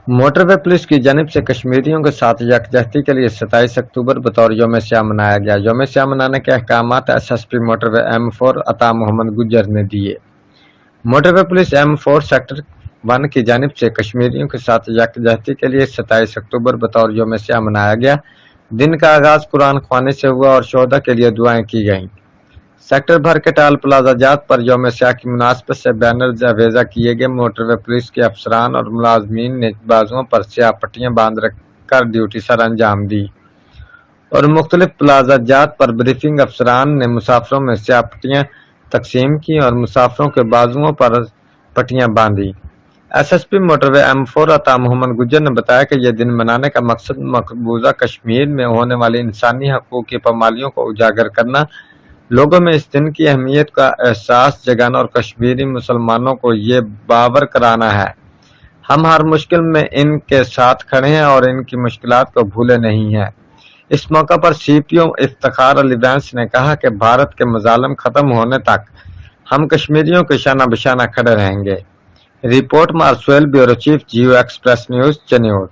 Motor وے police کی جانب سے کشمیریوں کے ساتھ یکجہتی کے لیے 27 اکتوبر بطور یوم سیاہ منایا گیا۔ یوم سیاہ منانے کے احکامات SSP موٹر وے M4 عطا محمد گجر نے دیے۔ موٹر وے پولیس M4 سیکٹر 1 کی جانب سے کشمیریوں کے ساتھ یکجہتی کے لیے 27 اکتوبر بطور یوم سیاہ منایا گیا۔ دن کا آغاز قرآن خوانی سے ہوا اور شہداء کے لیے دعائیں کی گئیں۔ سیکٹر بھر کے ٹال پلازہ جات پر یوم سیاہ کی مناسبت سے بینرز اویزہ کیے گئے۔ موٹر وے پولیس کے افسران اور ملازمین نے بازوؤں پر سیاہ پٹیاں باندھ رکھ کر ڈیوٹی سر انجام دی اور مختلف پلازہ جات پر بریفنگ افسران نے مسافروں میں سیاہ پٹیاں تقسیم کی اور مسافروں کے بازوؤں پر پٹیاں باندھی۔ SSP موٹر وے M4 عطا محمد گجر نے بتایا کہ یہ دن منانے کا مقصد مقبوضہ کشمیر میں ہونے والی انسانی حقوق کی پامالیوں کو اجاگر کرنا، لوگوں میں اس دن کی اہمیت کا احساس جگانا اور کشمیری مسلمانوں کو یہ باور کرانا ہے ہم ہر مشکل میں ان کے ساتھ کھڑے ہیں اور ان کی مشکلات کو بھولے نہیں ہیں۔ اس موقع پر CPO افتخار علی وینس نے کہا کہ بھارت کے مظالم ختم ہونے تک ہم کشمیریوں کے شانہ بشانہ کھڑے رہیں گے۔ رپورٹ مارسویل، bureau chief, Geo Express news, چنیور۔